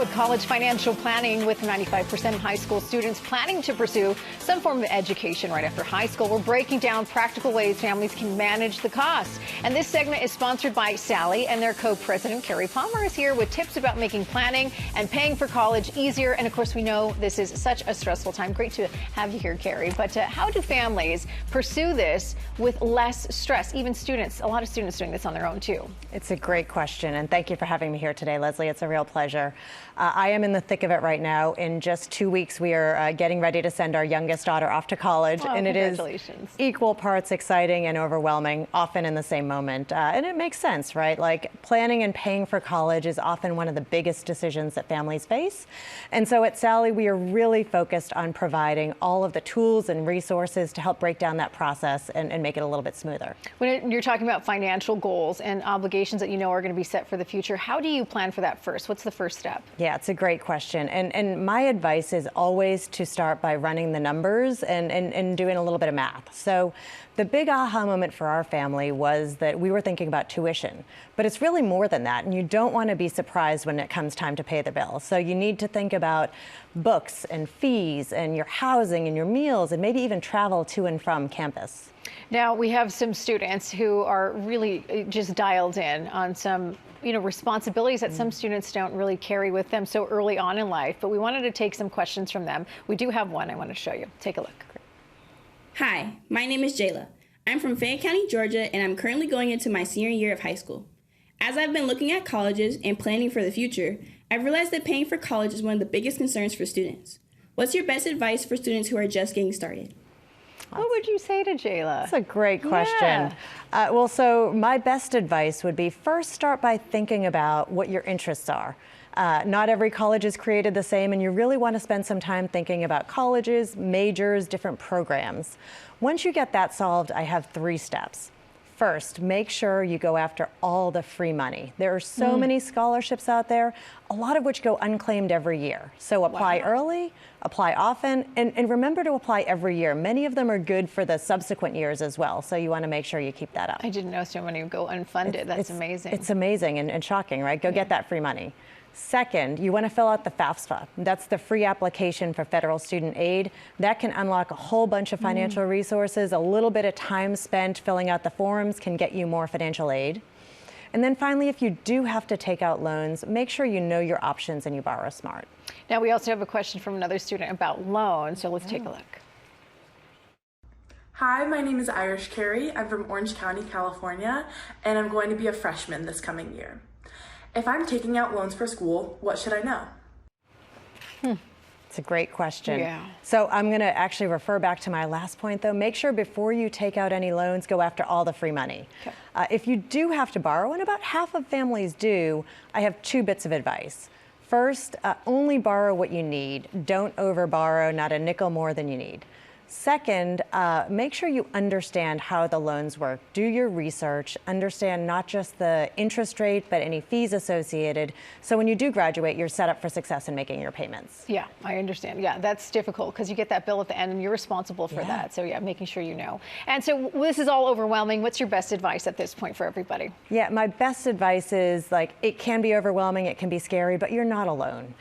with college financial planning with 95% of high school students planning to pursue some form of education right after high school. We're breaking down practical ways families can manage the costs. And this segment is sponsored by Sallie, and their co-president, Carrie Palmer, is here with tips about making planning and paying for college easier. And of course, we know this is such a stressful time. Great to have you here, Carrie. But how do families pursue this with less stress? Even students, a lot of students doing this on their own too. It's a great question, and thank you for having me here today, Leslie. It's a real pleasure. I am in the thick of it right now. In just 2 weeks, we are getting ready to send our youngest daughter off to college, and it is equal parts exciting and overwhelming, often in the same moment. And it makes sense, right? Like, planning and paying for college is often one of the biggest decisions that families face. And so at Sallie, we are really focused on providing all of the tools and resources to help break down that process and make it a little bit smoother. When you're talking about financial goals and obligations that you know are going to be set for the future, how do you plan for that first? What's the first step? Yeah, it's a great question. And my advice is always to start by running the numbers and doing a little bit of math. So the big aha moment for our family was that we were thinking about tuition, but it's really more than that. And you don't want to be surprised when it comes time to pay the bill. So you need to think about books and fees and your housing and your meals and maybe even travel to and from campus. Now, we have some students who are really just dialed in on some responsibilities that some students don't really carry with them so early on in life, but we wanted to take some questions from them. We do have one I want to show you. Take a look. Hi, my name is Jayla. I'm from Fayette County, Georgia, and I'm currently going into my senior year of high school. As I've been looking at colleges and planning for the future, I've realized that paying for college is one of the biggest concerns for students. What's your best advice for students who are just getting started? What would you say to Jayla? That's a great question. Yeah. Well, so my best advice would be first start by thinking about what your interests are. Not every college is created the same, and you really want to spend some time thinking about colleges, majors, different programs. Once you get that solved, I have 3 steps. First, make sure you go after all the free money. There are so many scholarships out there, a lot of which go unclaimed every year. So apply early, apply often, and remember to apply every year. Many of them are good for the subsequent years as well, so you want to make sure you keep that up. I didn't know so many would go unfunded. That's amazing. It's amazing and shocking, right? Go get that free money. Second, you want to fill out the FAFSA. That's the free application for federal student aid. That can unlock a whole bunch of financial resources. A little bit of time spent filling out the forms can get you more financial aid. And then finally, if you do have to take out loans, make sure you know your options and you borrow smart. Now, we also have a question from another student about loans, so let's take a look. Hi, my name is Irish Carey. I'm from Orange County, California, and I'm going to be a freshman this coming year. If I'm taking out loans for school, what should I know? It's a great question. Yeah. So I'm going to actually refer back to my last point, though. Make sure before you take out any loans, go after all the free money. Okay. If you do have to borrow, and about half of families do, I have 2 bits of advice. First, only borrow what you need. Don't overborrow, not a nickel more than you need. Second, make sure you understand how the loans work. Do your research, understand not just the interest rate, but any fees associated. So when you do graduate, you're set up for success in making your payments. Yeah, I understand. Yeah, that's difficult because you get that bill at the end and you're responsible for that. So yeah, making sure you know. And so this is all overwhelming. What's your best advice at this point for everybody? Yeah, my best advice is, it can be overwhelming, it can be scary, but you're not alone.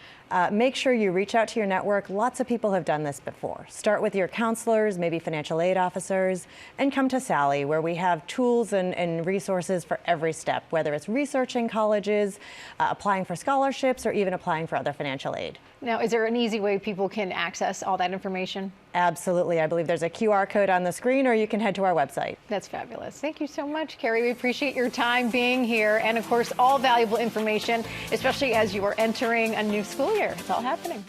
Make sure you reach out to your network. Lots of people have done this before. Start with your counselors, maybe financial aid officers, and come to Sallie, where we have tools and resources for every step, whether it's researching colleges, applying for scholarships, or even applying for other financial aid. Now, is there an easy way people can access all that information? Absolutely. I believe there's a QR code on the screen, or you can head to our website. That's fabulous. Thank you so much, Carrie. We appreciate your time being here, and of course, all valuable information, especially as you are entering a new school year. It's all happening.